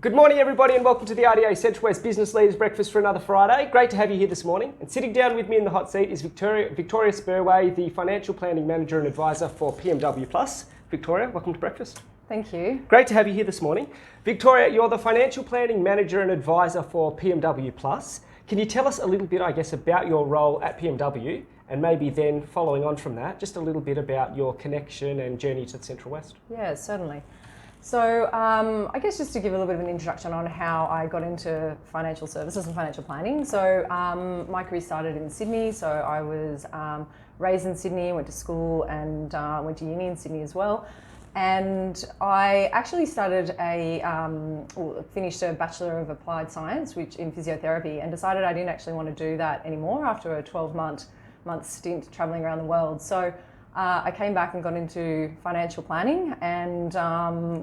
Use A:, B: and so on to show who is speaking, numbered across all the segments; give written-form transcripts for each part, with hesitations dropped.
A: Good morning, everybody, and welcome to the RDA Central West Business Leaders Breakfast for another Friday. Great to have you here this morning. And sitting down with me in the hot seat is Victoria Spurway, the Financial Planning Manager and Advisor for PmwPlus. Victoria, welcome to breakfast.
B: Thank you.
A: Great to have you here this morning. Victoria, you're the Financial Planning Manager and Advisor for PmwPlus. Can you tell us a little bit, about your role at PMW, and maybe then following on from that, just a little bit about your connection and journey to the Central West?
B: Yeah, certainly. So I guess just to give a little bit of an introduction on how I got into financial services and financial planning. So my career started in Sydney. So I was raised in Sydney, went to school and went to uni in Sydney as well. And I actually started finished a Bachelor of Applied Science, which in physiotherapy, and decided I didn't actually want to do that anymore after a 12-month stint traveling around the world. So I came back and got into financial planning, and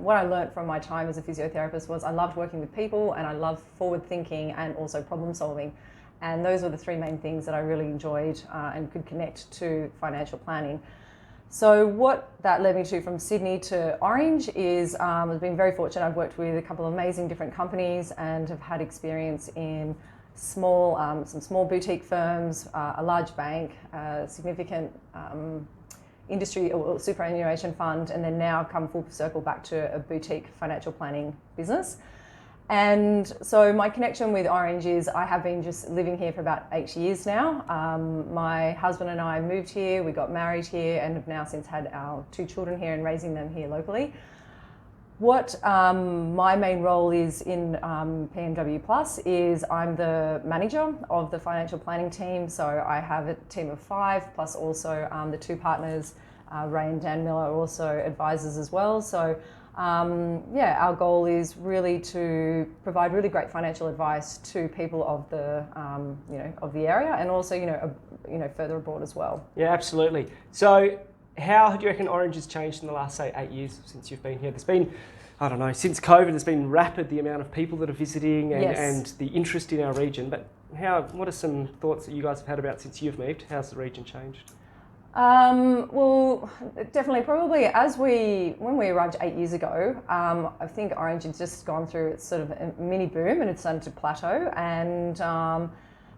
B: what I learnt from my time as a physiotherapist was I loved working with people and I loved forward thinking and also problem solving. And those were the three main things that I really enjoyed and could connect to financial planning. So what that led me to from Sydney to Orange is I've been very fortunate. I've worked with a couple of amazing different companies and have had experience in some small boutique firms, a large bank, a significant industry or superannuation fund, and then now come full circle back to a boutique financial planning business. And so my connection with Orange is I have been just living here for about 8 years now. My husband and I moved here, we got married here, and have now since had our 2 children here and raising them here locally. What my main role is in PmwPlus is I'm the manager of the financial planning team. So I have a team of 5, plus also the 2 partners, Ray and Dan Miller, are also advisors as well. So our goal is really to provide really great financial advice to people of the of the area, and also further abroad as well.
A: Yeah, absolutely. So how do you reckon Orange has changed in the last, say, 8 years since you've been here? There's been, since COVID, there's been rapid the amount of people that are visiting and the interest in our region. But what are some thoughts that you guys have had about since you've moved? How's the region changed?
B: Well, definitely, probably when we arrived 8 years ago, I think Orange had just gone through its sort of a mini boom and it's started to plateau, and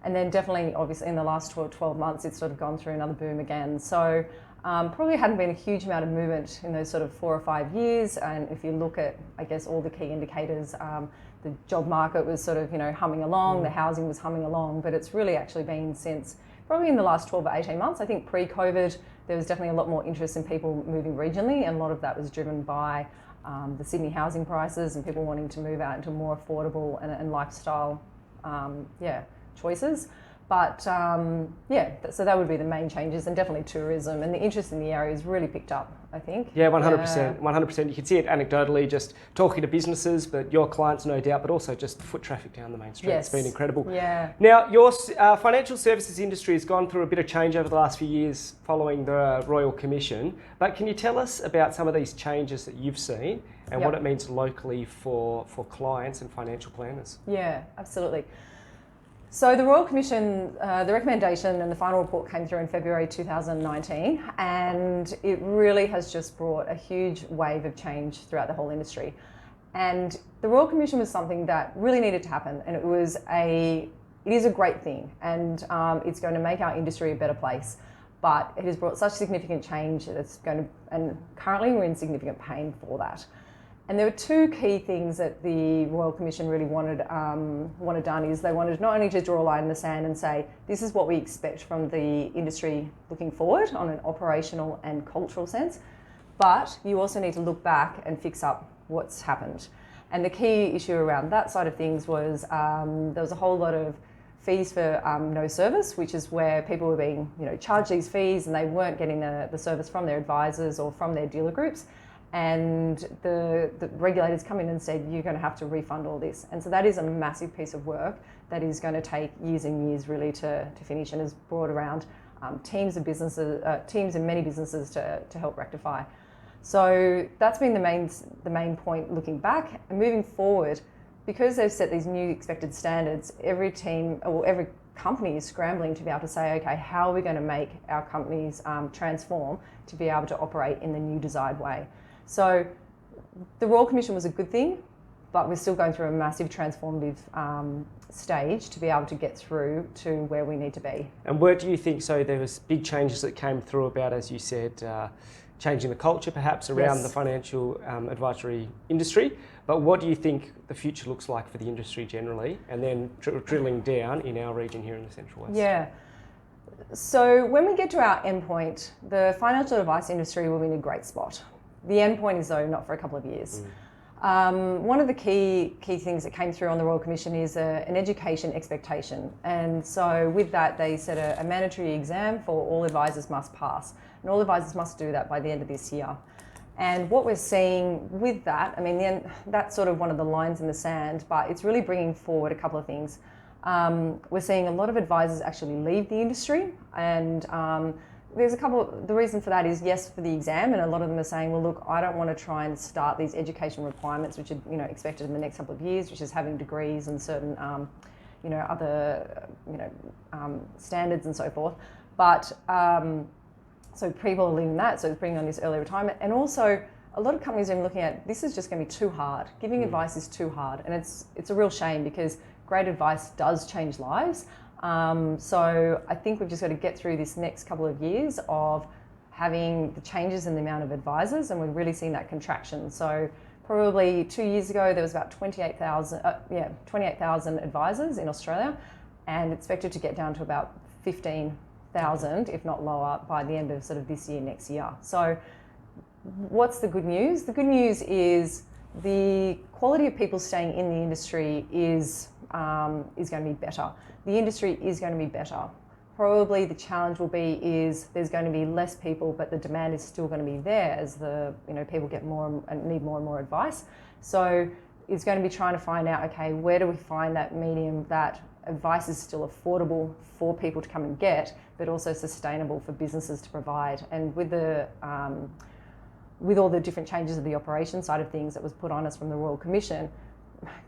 B: then definitely, obviously, in the last 12 months, it's sort of gone through another boom again. So probably hadn't been a huge amount of movement in those sort of 4 or 5 years. And if you look at, I guess, all the key indicators, the job market was sort of, humming along, the housing was humming along, but it's really actually been since probably in the last 12 or 18 months. I think pre-COVID, there was definitely a lot more interest in people moving regionally, and a lot of that was driven by the Sydney housing prices and people wanting to move out into more affordable and lifestyle choices. But so that would be the main changes, and definitely tourism and the interest in the area has really picked up, I think.
A: Yeah, 100%. 100%. You can see it anecdotally, just talking to businesses, but your clients, no doubt, but also just foot traffic down the main street.
B: Yes.
A: It's been incredible.
B: Yeah.
A: Now, your financial services industry has gone through a bit of change over the last few years following the Royal Commission. But can you tell us about some of these changes that you've seen and what it means locally for clients and financial planners?
B: Yeah, absolutely. So the Royal Commission, the recommendation and the final report came through in February 2019, and it really has just brought a huge wave of change throughout the whole industry. And the Royal Commission was something that really needed to happen, and it is a great thing, and it's going to make our industry a better place. But it has brought such significant change and currently we're in significant pain for that. And there were 2 key things that the Royal Commission really wanted done. Is they wanted not only to draw a line in the sand and say, this is what we expect from the industry looking forward on an operational and cultural sense, but you also need to look back and fix up what's happened. And the key issue around that side of things was there was a whole lot of fees for no service, which is where people were being charged these fees and they weren't getting the service from their advisors or from their dealer groups. And the regulators come in and said, you're going to have to refund all this. And so that is a massive piece of work that is going to take years and years really to finish, and has brought around teams in many businesses to help rectify. So that's been the main point looking back. And moving forward, because they've set these new expected standards, every company is scrambling to be able to say, okay, how are we going to make our companies transform to be able to operate in the new desired way? So the Royal Commission was a good thing. but we're still going through a massive transformative stage to be able to get through to where we need to be.
A: And where do you think, so there was big changes that came through about, as you said, changing the culture perhaps around the financial advisory industry, but what do you think the future looks like for the industry generally, and then drilling down in our region here in the Central West?
B: Yeah. So when we get to our endpoint, the financial advice industry will be in a great spot. The endpoint is, though, not for a couple of years. One of the key things that came through on the Royal Commission is an education expectation. And so with that, they set a mandatory exam for all advisors must pass. And all advisors must do that by the end of this year. And what we're seeing with that, I mean, that's sort of one of the lines in the sand, but it's really bringing forward a couple of things. We're seeing a lot of advisors actually leave the industry, and there's a couple. The reason for that is, yes, for the exam, and a lot of them are saying, well, look, I don't want to try and start these education requirements, which are expected in the next couple of years, which is having degrees and certain other standards and so forth. But so people are leaving that, so it's bringing on this early retirement, and also a lot of companies are looking at this is just going to be too hard. Giving advice is too hard, and it's a real shame because great advice does change lives. So I think we've just got to get through this next couple of years of having the changes in the amount of advisors, and we're really seeing that contraction. So probably 2 years ago, there was about 28,000 advisors in Australia, and expected to get down to about 15,000, if not lower, by the end of sort of this year, next year. So what's the good news? The good news is the quality of people staying in the industry is going to be better. The industry is going to be better. Probably the challenge will be is there's going to be less people, but the demand is still going to be there as people get more and need more and more advice. So it's going to be trying to find out, okay, where do we find that medium that advice is still affordable for people to come and get, but also sustainable for businesses to provide. And with all the different changes of the operation side of things that was put on us from the Royal Commission,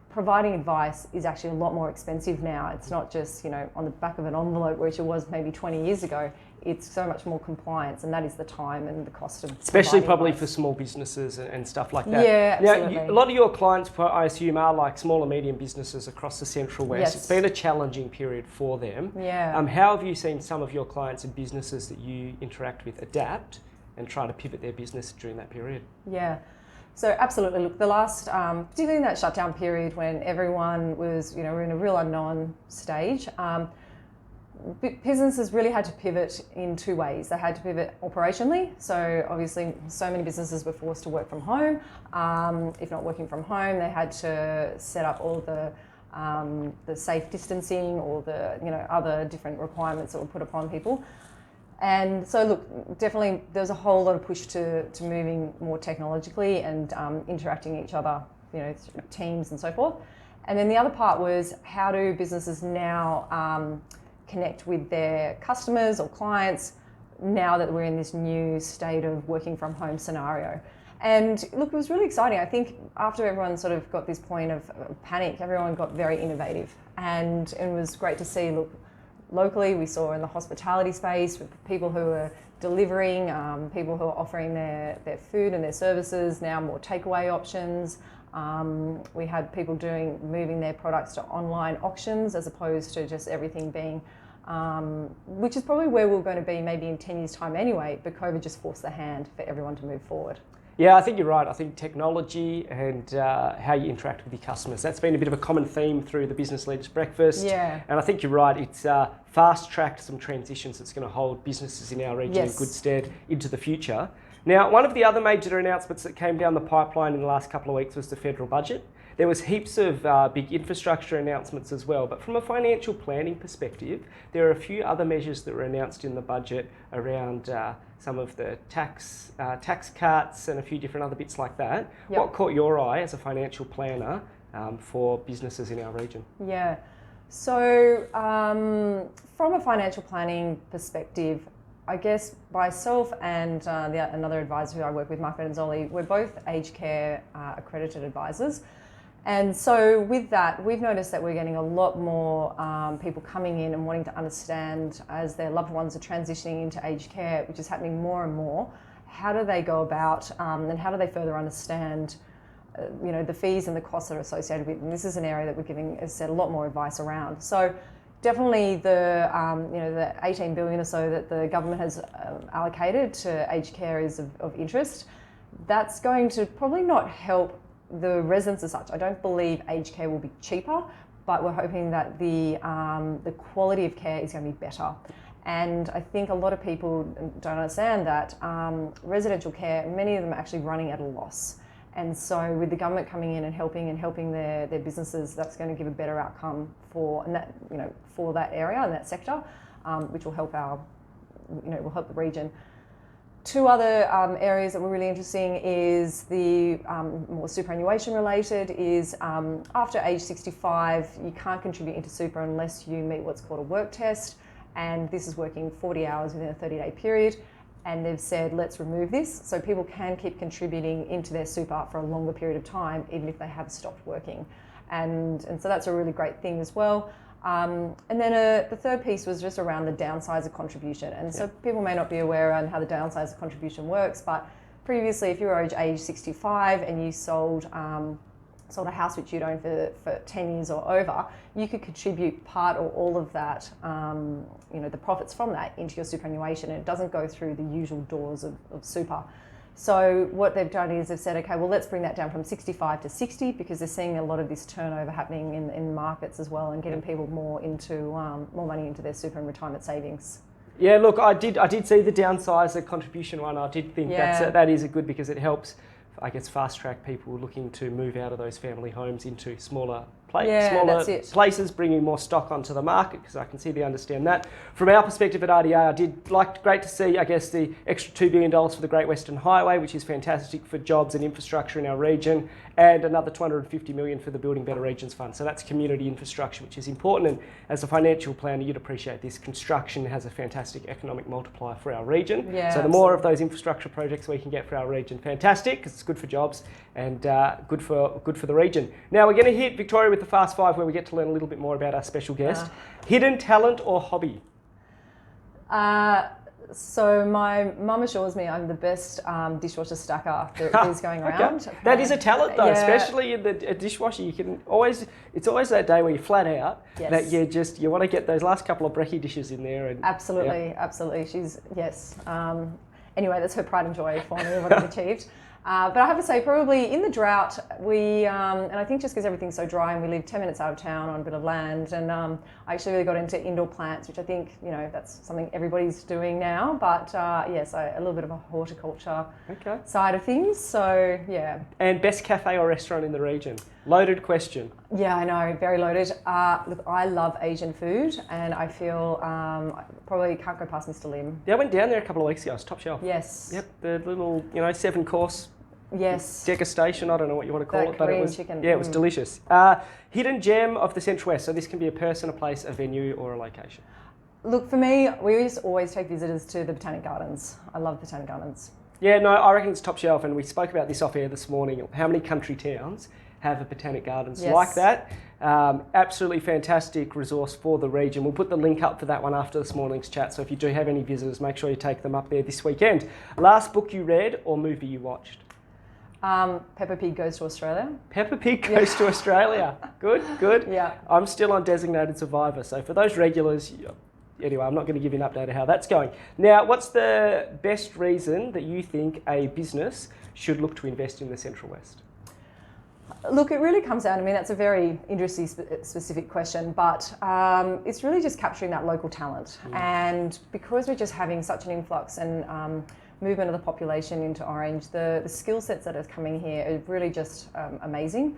B: providing advice is actually a lot more expensive now. It's not just, on the back of an envelope, which it was maybe 20 years ago. It's so much more compliance, and that is the time and the cost of
A: especially probably
B: advice.
A: For small businesses and stuff like that.
B: Yeah, absolutely.
A: Now, a lot of your clients, I assume, are like small and medium businesses across the Central West.
B: Yes.
A: It's been a challenging period for them.
B: Yeah.
A: How have you seen some of your clients and businesses that you interact with adapt and try to pivot their business during that period?
B: Yeah. So absolutely, look, the last, particularly in that shutdown period when everyone was, we're in a real unknown stage, businesses really had to pivot in two ways. They had to pivot operationally, so obviously so many businesses were forced to work from home. If not working from home, they had to set up all the safe distancing or the other different requirements that were put upon people. And so look, definitely there's a whole lot of push to moving more technologically and interacting each other, through teams and so forth. And then the other part was, how do businesses now connect with their customers or clients now that we're in this new state of working from home scenario? And look, it was really exciting. I think after everyone sort of got this point of panic, everyone got very innovative, and it was great to see, look, locally, we saw in the hospitality space with people who are delivering, people who are offering their food and their services, now more takeaway options. We had people moving their products to online auctions as opposed to just everything being, which is probably where we're going to be maybe in 10 years' time anyway, but COVID just forced the hand for everyone to move forward.
A: Yeah, I think you're right. I think technology and how you interact with your customers, that's been a bit of a common theme through the Business Leaders Breakfast.
B: Yeah.
A: And I think you're right. It's fast-tracked some transitions that's going to hold businesses in our region in good stead into the future. Now, one of the other major announcements that came down the pipeline in the last couple of weeks was the federal budget. There was heaps of big infrastructure announcements as well, but from a financial planning perspective, there are a few other measures that were announced in the budget around some of the tax cuts and a few different other bits like that. Yep. What caught your eye as a financial planner for businesses in our region?
B: Yeah, so from a financial planning perspective, I guess myself and another advisor who I work with, Mark Benzoli, we're both aged care accredited advisors. And so with that, we've noticed that we're getting a lot more people coming in and wanting to understand, as their loved ones are transitioning into aged care, which is happening more and more, how do they go about and how do they further understand the fees and the costs that are associated with it. And this is an area that we're giving, as I said, a lot more advice around. So definitely the 18 billion or so that the government has allocated to aged care is of interest. That's going to probably not help the residents as such. I don't believe aged care will be cheaper, but we're hoping that the quality of care is going to be better. And I think a lot of people don't understand that residential care, many of them are actually running at a loss. And so with the government coming in and helping their businesses, that's going to give a better outcome for that area and that sector, which will help will help the region. Two other areas that were really interesting is the more superannuation related is after age 65, you can't contribute into super unless you meet what's called a work test. And this is working 40 hours within a 30-day period. And they've said, let's remove this so people can keep contributing into their super for a longer period of time, even if they have stopped working. And so that's a really great thing as well. And then the third piece was just around the downsizer contribution. And so people may not be aware on how the downsizer contribution works, but previously if you were age 65 and you sold a house which you'd owned for 10 years or over, you could contribute part or all of that, the profits from that into your superannuation, and it doesn't go through the usual doors of super. So what they've done is they've said, okay, well, let's bring that down from 65 to 60 because they're seeing a lot of this turnover happening in markets as well and getting people more money into their super and retirement savings.
A: Yeah, look, I did see the downsizer contribution one. I did think that is a good because it helps, I guess, fast track people looking to move out of those family homes into smaller places, bringing more stock onto the market, because I can see they understand that. From our perspective at RDA, great to see, I guess, the extra $2 billion for the Great Western Highway, which is fantastic for jobs and infrastructure in our region, and another $250 million for the Building Better Regions Fund. So that's community infrastructure, which is important. And as a financial planner, you'd appreciate this. Construction has a fantastic economic multiplier for our region.
B: Yeah,
A: so the more of those infrastructure projects we can get for our region, fantastic, because it's good for jobs and good for the region. Now we're going to hit Victoria with the Fast Five, where we get to learn a little bit more about our special guest. Hidden talent or hobby?
B: So my mum assures me I'm the best dishwasher stacker there is going around.
A: Okay. That is a talent though, especially in the dishwasher. It's always that day where you're flat out that you want to get those last couple of brekkie dishes in there. And
B: absolutely. She's anyway, that's her pride and joy for me, what I've achieved. But I have to say, probably in the drought, and I think just because everything's so dry and we live 10 minutes out of town on a bit of land, and I actually really got into indoor plants, which I think, that's something everybody's doing now. But a little bit of a horticulture side of things. So, yeah. And
A: best cafe or restaurant in the region? Loaded question.
B: Yeah, I know, very loaded. Look, I love Asian food, and I feel probably can't go past Mr. Lim.
A: Yeah, I went down there a couple of weeks ago. It's top shelf.
B: Yes.
A: Yep, the little, 7-course degustation, I don't know what you want to call it, but it was
B: chicken.
A: Yeah, it was delicious. Hidden gem of the Central West. So this can be a person, a place, a venue, or a location.
B: Look, for me, we used to always take visitors to the Botanic Gardens. I love Botanic Gardens.
A: Yeah, no, I reckon it's top shelf, and we spoke about this off air this morning. How many country towns have a Botanic Gardens like that? Absolutely fantastic resource for the region. We'll put the link up for that one after this morning's chat. So if you do have any visitors, make sure you take them up there this weekend. Last book you read or movie you watched?
B: Peppa Pig Goes to Australia.
A: Peppa Pig Goes to Australia. Good.
B: Yeah.
A: I'm still on Designated Survivor. So for those regulars, anyway, I'm not going to give you an update of how that's going. Now, what's the best reason that you think a business should look to invest in the Central West?
B: Look, it really comes down, that's a very industry specific question, but it's really just capturing that local talent. And because we're just having such an influx and movement of the population into Orange, the skill sets that are coming here are really just amazing.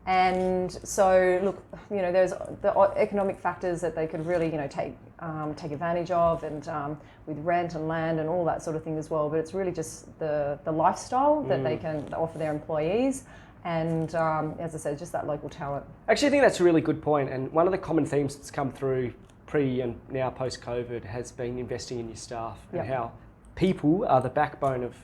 B: And so, look, there's the economic factors that they could really, take advantage of, and with rent and land and all that sort of thing as well. But it's really just the lifestyle that they can offer their employees. And as I said, just that local talent. Actually,
A: I think that's a really good point. And one of the common themes that's come through pre and now post-COVID has been investing in your staff and how people are the backbone of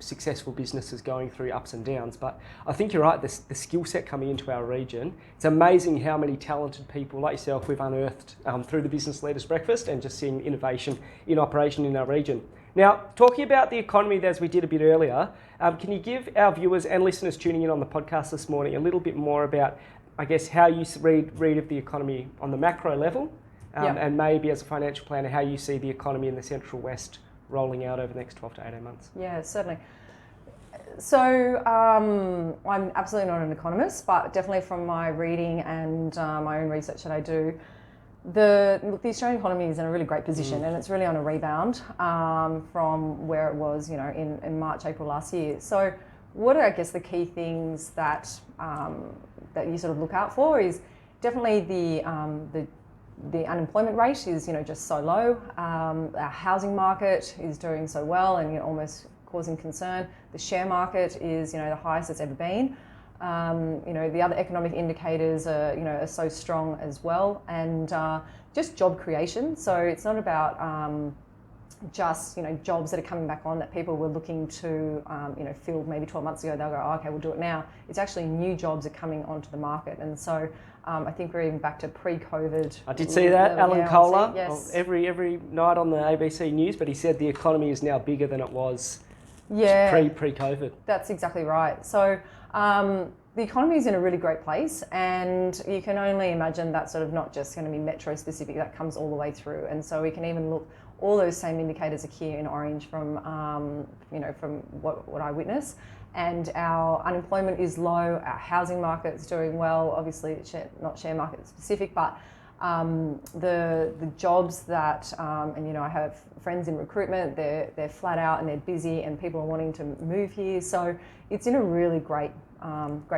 A: successful businesses going through ups and downs. But I think you're right, the skill set coming into our region, it's amazing how many talented people like yourself we've unearthed through the Business Leaders Breakfast and just seeing innovation in operation in our region. Now, talking about the economy as we did a bit earlier, can you give our viewers and listeners tuning in on the podcast this morning a little bit more about, I guess, how you read of the economy on the macro level, and maybe as a financial planner, how you see the economy in the Central West rolling out over the next 12 to 18 months?
B: Yeah, certainly. So I'm absolutely not an economist, but definitely from my reading and my own research that I do, the Australian economy is in a really great position, and it's really on a rebound from where it was, in March, April last year. So what are, I guess, the key things that that you sort of look out for is definitely the unemployment rate is, just so low. Our housing market is doing so well and almost causing concern. The share market is, the highest it's ever been. The other economic indicators are so strong as well, and just job creation. So it's not about just jobs that are coming back on that people were looking to fill maybe 12 months ago. They'll go, oh, okay, we'll do it now. It's actually new jobs are coming onto the market, and so I think we're even back to pre-COVID.
A: I did see that, Alan Kohler,
B: yes.
A: every night on the ABC News, but he said the economy is now bigger than it was pre-COVID.
B: That's exactly right. So the economy is in a really great place, and you can only imagine that's sort of not just going to be metro specific, that comes all the way through. And so we can even look, all those same indicators are here in orange from what I witness. And our unemployment is low, our housing market's doing well, obviously not share market specific, but the jobs that, I have friends in recruitment, they're flat out and they're busy and people are wanting to move here. So it's in a really great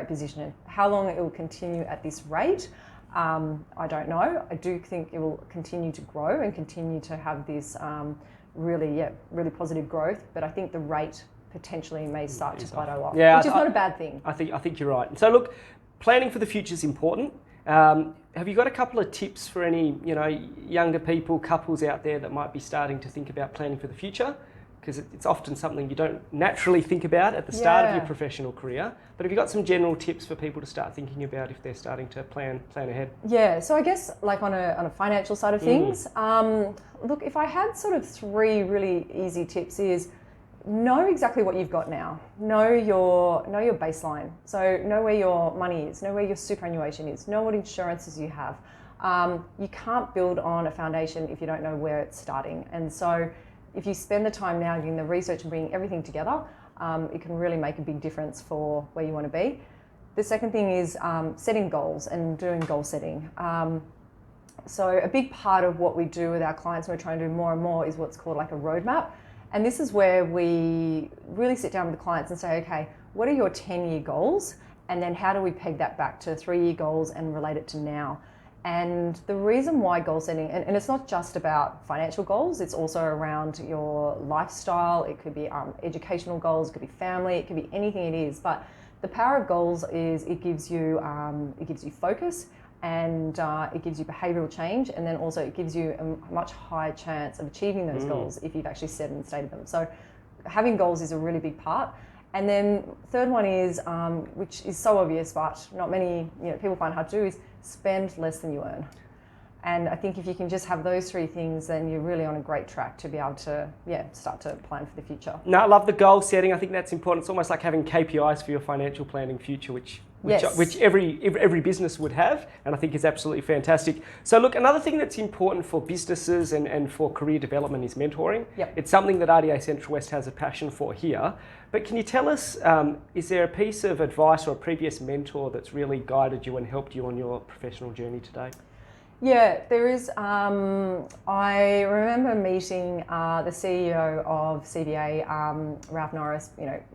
B: position. How long it will continue at this rate, I don't know. I do think it will continue to grow and continue to have this really positive growth, but I think the rate potentially may start to plateau off, which is not a bad thing.
A: I think you're right. So look, planning for the future is important. Have you got a couple of tips for any younger people, couples out there that might be starting to think about planning for the future? Because it's often something you don't naturally think about at the start of your professional career. But have you got some general tips for people to start thinking about if they're starting to plan ahead? Yeah,
B: so I guess like on a financial side of things, look, if I had sort of 3 really easy tips is know exactly what you've got now. Know your baseline. So know where your money is, know where your superannuation is, know what insurances you have. You can't build on a foundation if you don't know where it's starting. And so if you spend the time now doing the research and bringing everything together, it can really make a big difference for where you want to be. The second thing is setting goals and doing goal setting. So a big part of what we do with our clients when we're trying to do more and more is what's called like a roadmap. And this is where we really sit down with the clients and say, okay, what are your 10-year goals? And then how do we peg that back to 3-year goals and relate it to now? And the reason why goal setting, and it's not just about financial goals, it's also around your lifestyle. It could be educational goals, it could be family, it could be anything it is. But the power of goals is it gives you focus, and it gives you behavioural change, and then also it gives you a much higher chance of achieving those goals if you've actually set and stated them. So having goals is a really big part. And then third one is, which is so obvious, but not many people find hard to do, is spend less than you earn. And I think if you can just have those 3 things, then you're really on a great track to be able to, start to plan for the future.
A: No, I love the goal setting. I think that's important. It's almost like having KPIs for your financial planning future, which every business would have, and I think is absolutely fantastic. So look, another thing that's important for businesses and for career development is mentoring.
B: Yep.
A: It's something that RDA Central West has a passion for here. But can you tell us, is there a piece of advice or a previous mentor that's really guided you and helped you on your professional journey today?
B: Yeah, there is. I remember meeting the CEO of CBA, Ralph Norris,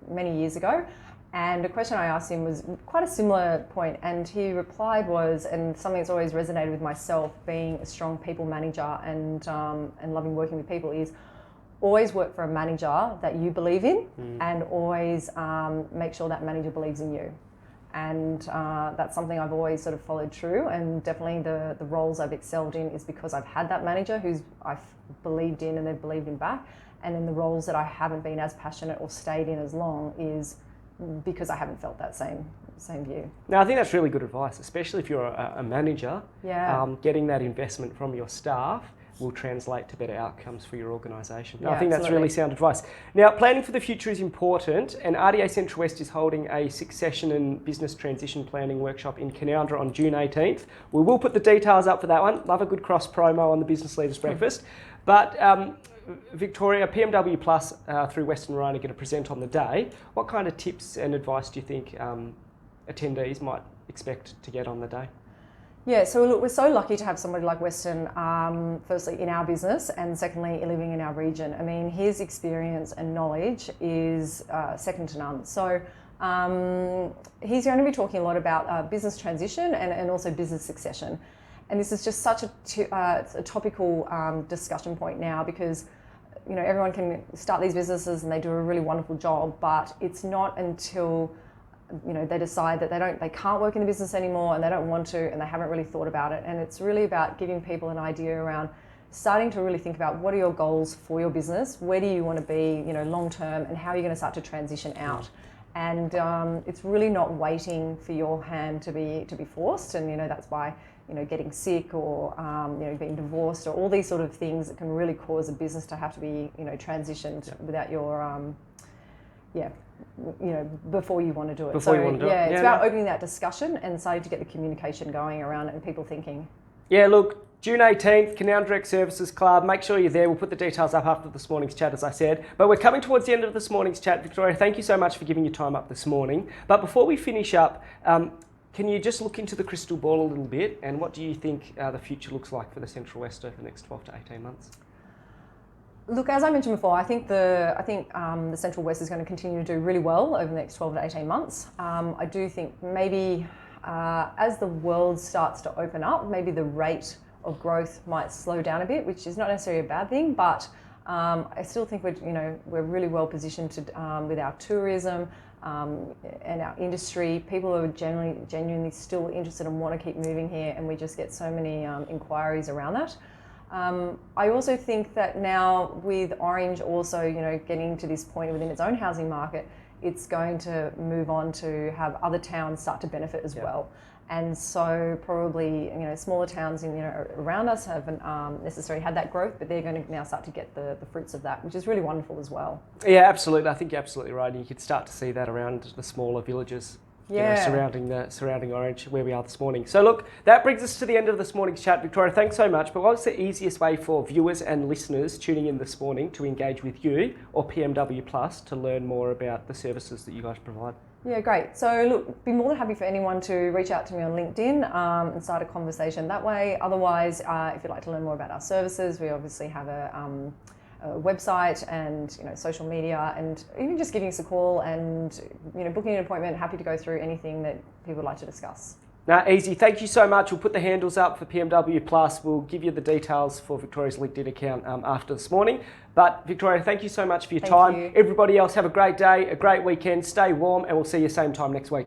B: many years ago, and a question I asked him was quite a similar point, and he replied was, and something that's always resonated with myself, being a strong people manager and loving working with people, is always work for a manager that you believe in, and always make sure that manager believes in you. And that's something I've always sort of followed through, and definitely the roles I've excelled in is because I've had that manager who's I've believed in and they've believed in back. And in the roles that I haven't been as passionate or stayed in as long is because I haven't felt that same view.
A: Now, I think that's really good advice, especially if you're a manager, getting that investment from your staff. will translate to better outcomes for your organisation.
B: Yeah,
A: I think that's
B: absolutely.
A: really sound advice. Now, planning for the future is important, and RDA Central West is holding a 6-session and business transition planning workshop in Canowindra on June 18th. We will put the details up for that one. Love a good cross promo on the Business Leaders Breakfast. But Victoria, PmwPlus through Western Rhone are going to present on the day. What kind of tips and advice do you think attendees might expect to get on the day?
B: Yeah, so look, we're so lucky to have somebody like Weston, firstly in our business, and secondly living in our region. I mean, his experience and knowledge is second to none. So he's going to be talking a lot about business transition and also business succession. And this is just such a topical discussion point now, because everyone can start these businesses and they do a really wonderful job, but it's not until they decide that they can't work in the business anymore and they don't want to, and they haven't really thought about it. And it's really about giving people an idea around starting to really think about what are your goals for your business, where do you want to be, long term, and how are you going to start to transition out. And it's really not waiting for your hand to be forced. And that's why getting sick or being divorced or all these sort of things that can really cause a business to have to be transitioned without your before you want to do it.
A: Before you want to do it.
B: It's about opening that discussion and starting to get the communication going around it and people thinking.
A: Yeah, look, June 18th, Canowindra Direct Services Club. Make sure you're there. We'll put the details up after this morning's chat, as I said. But we're coming towards the end of this morning's chat. Victoria, thank you so much for giving your time up this morning. But before we finish up, can you just look into the crystal ball a little bit, and what do you think the future looks like for the Central West over the next 12 to 18 months?
B: Look, as I mentioned before, I think the Central West is going to continue to do really well over the next 12 to 18 months. I do think maybe as the world starts to open up, maybe the rate of growth might slow down a bit, which is not necessarily a bad thing, but I still think we're really well positioned to with our tourism and our industry. People are genuinely still interested and want to keep moving here, and we just get so many inquiries around that. I also think that now with Orange also, getting to this point within its own housing market, it's going to move on to have other towns start to benefit as well. And so probably, smaller towns around us haven't necessarily had that growth, but they're going to now start to get the fruits of that, which is really wonderful as well.
A: Yeah, absolutely. I think you're absolutely right. You could start to see that around the smaller villages. Surrounding Orange, where we are this morning. So look, that brings us to the end of this morning's chat. Victoria, thanks so much. But what's the easiest way for viewers and listeners tuning in this morning to engage with you or PmwPlus to learn more about the services that you guys provide? Yeah, great. So look, be more than happy for anyone to reach out to me on LinkedIn and start a conversation that way. Otherwise, if you'd like to learn more about our services, we obviously have a website and social media, and even just giving us a call and booking an appointment. Happy to go through anything that people would like to discuss. Now, easy. Thank you so much. We'll put the handles up for PmwPlus. We'll give you the details for Victoria's LinkedIn account after this morning. But Victoria, thank you so much for your time. Everybody else, have a great day, a great weekend. Stay warm, and we'll see you same time next week.